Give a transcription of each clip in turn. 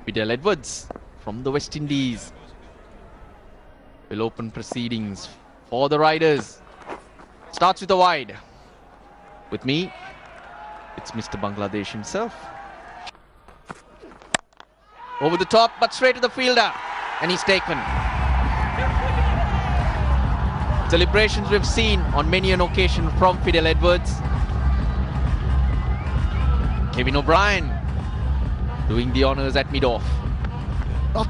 Fidel Edwards from the West Indies will open proceedings for the Riders. Starts with a wide. With me, it's Mr. Bangladesh himself. Over the top, but straight to the fielder. And he's taken. Celebrations we've seen on many an occasion from Fidel Edwards. Kevin O'Brien doing the honours at mid-off. Not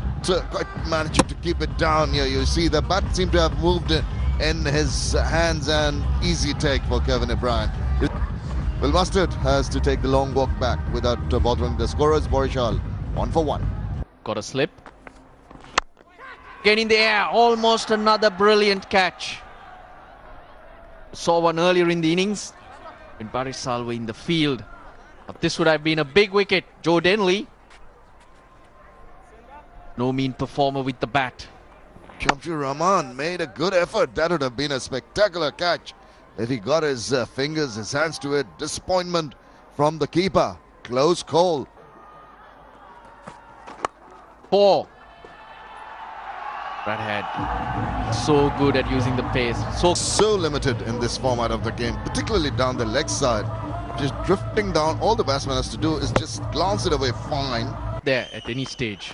quite managing to keep it down here. You see the bat seemed to have moved in his hands, and easy take for Kevin O'Brien. Well, Mustard has to take the long walk back without bothering the scorers. Barisal 1 for 1. Got a slip. Again in the air, almost another brilliant catch. Saw one earlier in the innings when Barisal were in the field. But this would have been a big wicket. Joe Denley, no mean performer with the bat. Shamsur Rahman made a good effort. That would have been a spectacular catch if he got his his hands to it. Disappointment from the keeper. Close call. 4. Brad Head so good at using the pace. So limited in this format of the game, particularly down the leg side. Just drifting down. All the batsman has to do is just glance it away fine. There at any stage.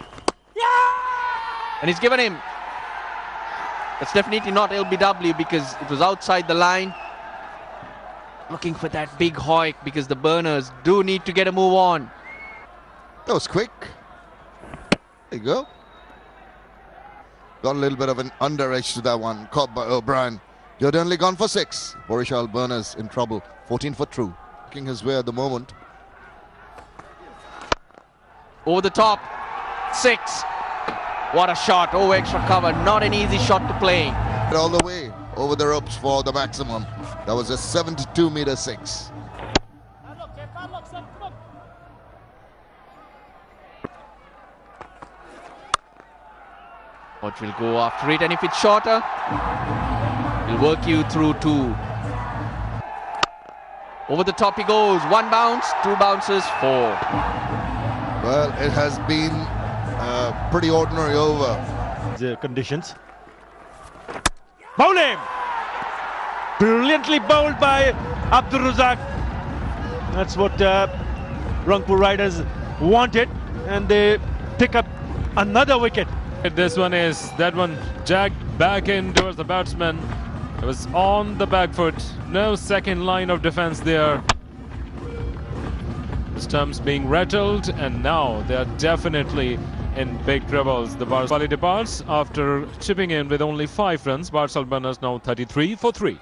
And he's given him. That's definitely not LBW because it was outside the line. Looking for that big hoik because the burners do need to get a move on. That was quick. There you go. Got a little bit of an under edge to that one. Caught by O'Brien. You're only gone for 6. Barisal burners in trouble. 14 for true. Making his way at the moment. Over the top. 6. What a shot. Oh, extra cover. Not an easy shot to play. All the way over the ropes for the maximum. That was a 72-meter 6. Hodge will go after it, and if it's shorter, he'll work you through 2. Over the top he goes. 1 bounce, 2 bounces, 4. Well, it has been pretty ordinary over. The conditions. Bowl him! Brilliantly bowled by Abdul Razak. That's what Rangpur Riders wanted, and they pick up another wicket. This one is, that one jagged back in towards the batsman. It was on the back foot. No second line of defense there. Stumps being rattled, and now they are definitely in big troubles. The Barisal departs after chipping in with only 5 runs. Barisal burners now 33 for 3.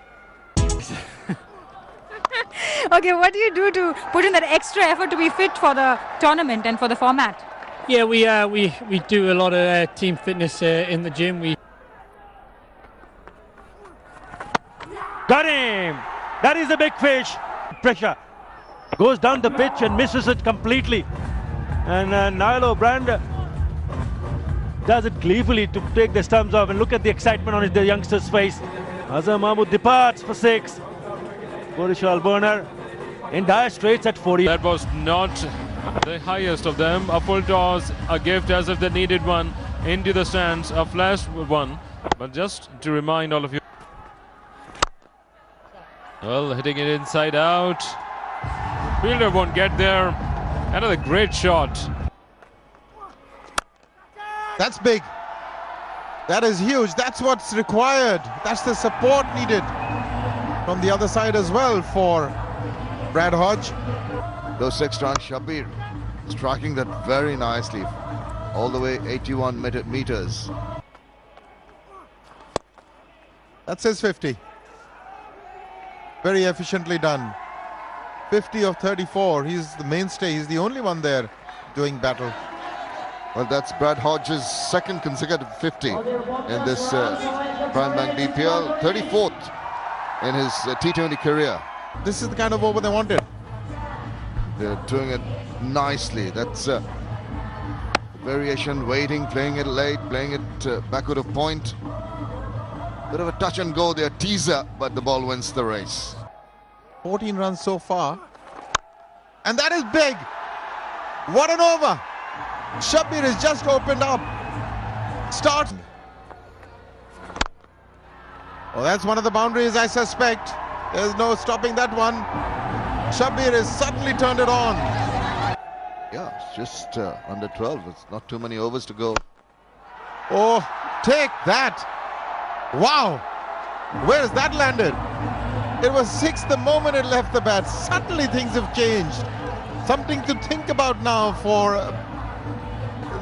Okay, what do you do to put in that extra effort to be fit for the tournament and for the format? Yeah, we do a lot of team fitness in the gym. Got him! That is a big fish. Pressure. Goes down the pitch and misses it completely. And Niall O'Brien does it gleefully to take the stumps off, and look at the excitement on the youngster's face. Azhar Mahmood departs for 6. Barisal burner in dire straits at 40. That was not the highest of them. A full toss, a gift as if they needed one, into the stands, a flash one. But just to remind all of you, well, hitting it inside out. Fielder won't get there. Another great shot. That's big. That is huge. That's what's required. That's the support needed from the other side as well for Brad Hodge. Those 6 runs, Shabir striking that very nicely. All the way 81 meters. That's his 50. Very efficiently done. 50 of 34. He's the mainstay. He's the only one there doing battle. Well, that's Brad Hodge's 2nd consecutive 50 in this Prime Bank BPL. 34th in his T20 career. This is the kind of over they wanted. They're doing it nicely. That's variation, waiting, playing it late, playing it backward of point. Bit of a touch and go there, teaser, but the ball wins the race. 14 runs so far. And that is big. What an over. Shabir has just opened up. Start. Oh, that's one of the boundaries, I suspect. There's no stopping that one. Shabir has suddenly turned it on. Yeah, it's just under 12. It's not too many overs to go. Oh, take that. Wow. Where's that landed? It was 6 the moment it left the bat. Suddenly things have changed. Something to think about now for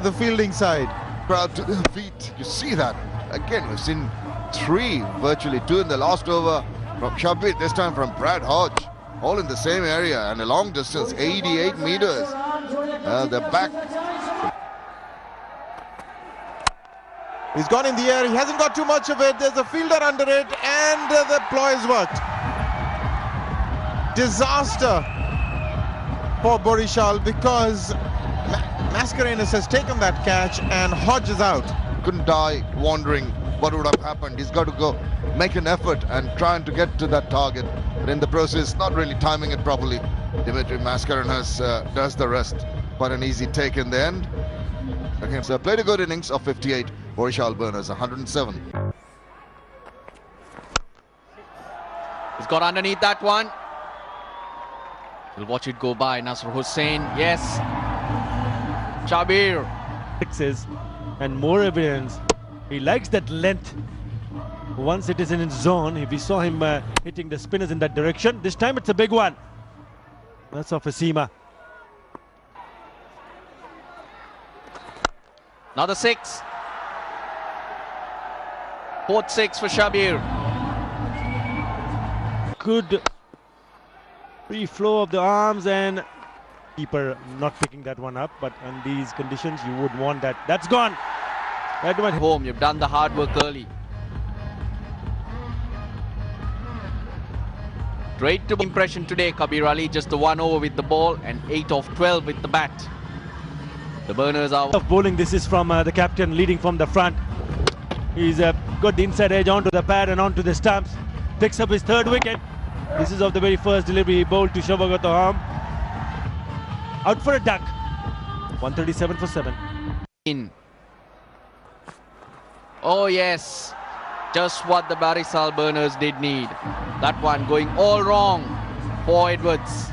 the fielding side. Crowd to their feet. You see that? Again, we've seen 3, virtually 2 in the last over from Shabir, this time from Brad Hodge. All in the same area and a long distance, 88 meters. They're back. He's gone in the air. He hasn't got too much of it. There's a fielder under it, and the ploy has worked. Disaster for Barisal because Mascarenhas has taken that catch and Hodge is out. Couldn't die wondering what would have happened. He's got to go make an effort and trying to get to that target. But in the process, not really timing it properly. Dimitri Mascarenhas does the rest. Quite an easy take in the end. Okay, so played a good innings of 58. Barisal burners 107. He's got underneath that one. We'll watch it go by. Nasr Hussain. Yes. Shabir. Sixes and more evidence. He likes that length. Once it is in his zone, if we saw him hitting the spinners in that direction, this time it's a big one. That's off a seamer. Another 6. 4th 6 for Shabir. Good free flow of the arms and keeper not picking that one up, but in these conditions you would want that. That's gone. That went Home, you've done the hard work early. Straight to impression today, Kabir Ali. Just the 1 over with the ball and 8 of 12 with the bat. The burners are of bowling. This is from the captain leading from the front. He's got the inside edge onto the pad and onto the stumps. Picks up his 3rd wicket. This is of the very first delivery he bowled to Shobhagato Ham. Out for a duck. 137 for 7. in. Oh yes, just what the Barisal burners did need. That one going all wrong for Edwards.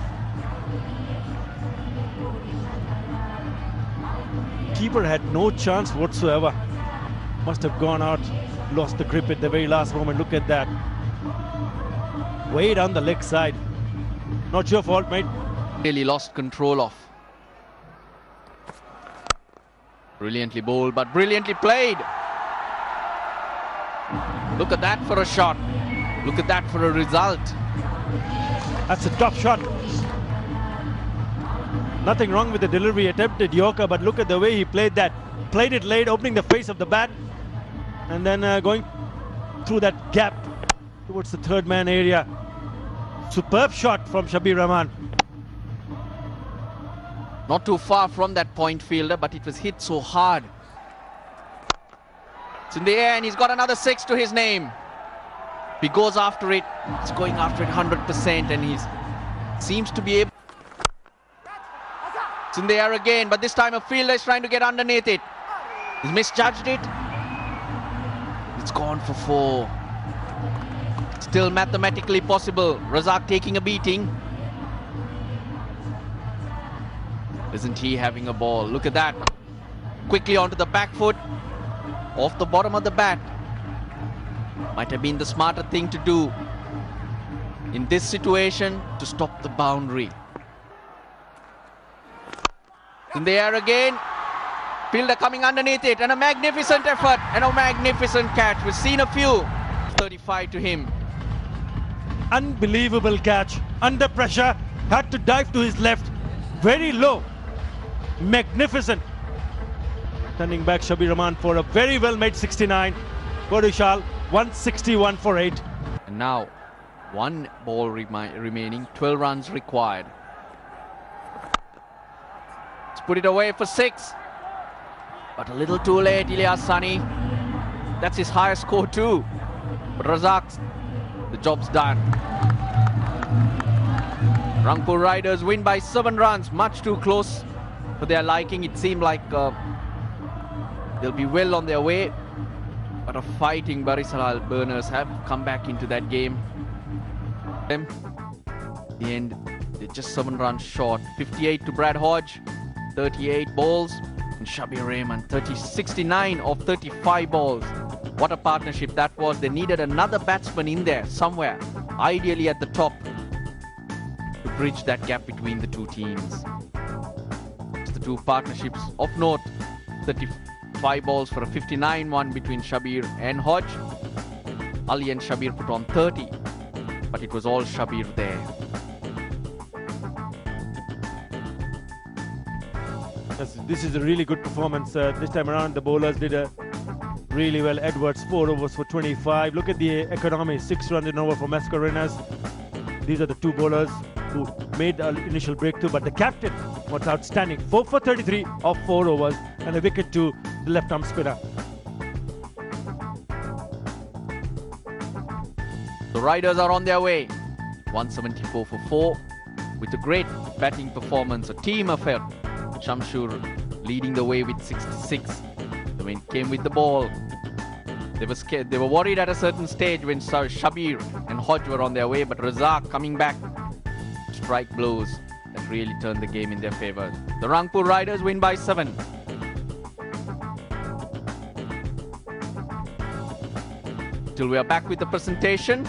Keeper had no chance whatsoever. Must have gone out, lost the grip at the very last moment. Look at that. Way down the leg side. Not your fault, mate. Really lost control of. Brilliantly bowled, but brilliantly played. Look at that for a shot. Look at that for a result. That's a top shot. Nothing wrong with the delivery, attempted Yorker, but look at the way he played that. Played it late, opening the face of the bat, and then going through that gap towards the third man area. Superb shot from Shabir Rahman. Not too far from that point fielder, but it was hit so hard. It's in the air and he's got another 6 to his name. He goes after it. He's going after it 100% and he seems to be able. It's in the air again, but this time a fielder is trying to get underneath it. He's misjudged it. It's gone for 4. Still mathematically possible. Razak taking a beating. Isn't he having a ball? Look at that. Quickly onto the back foot. Off the bottom of the bat. Might have been the smarter thing to do in this situation to stop the boundary. In the air again. Fielder coming underneath it, and a magnificent effort and a magnificent catch. We've seen a few. 35 to him. Unbelievable catch. Under pressure. Had to dive to his left. Very low. Magnificent. Turning back Shabir Rahman for a very well made 69. Barisal 161 for 8. And now 1 ball remaining, 12 runs required. Let's put it away for 6. But a little too late, Ilyas Sani. That's his highest score too. But Razak, the job's done. Rangpur Riders win by 7 runs, much too close. for their liking. It seemed like they'll be well on their way. But a fighting Barisal burners have come back into that game. In the end, they're just 7 runs short. 58 to Brad Hodge, 38 balls. And Shabir Rahman, 69 of 35 balls. What a partnership that was. They needed another batsman in there somewhere, ideally at the top, to bridge that gap between the two teams. It's the two partnerships of note. 35 balls for a 59 one between Shabir and Hodge. Ali and Shabir put on 30, but it was all Shabir there. Yes, this is a really good performance. This time around, the bowlers did really well. Edwards, 4 overs for 25. Look at the economy, 6 runs in over for Mascarenas. These are the two bowlers who made the initial breakthrough, but the captain was outstanding. 4 for 33 of 4 overs and a wicket to the left-arm spinner. The Riders are on their way. 174 for 4 with a great batting performance, a team effort. Shamshur leading the way with 66. The wind came with the ball. They were scared. They were worried at a certain stage when Shabir and Hodge were on their way, but Razak coming back, strike blows that really turned the game in their favour. The Rangpur Riders win by 7. Till we are back with the presentation.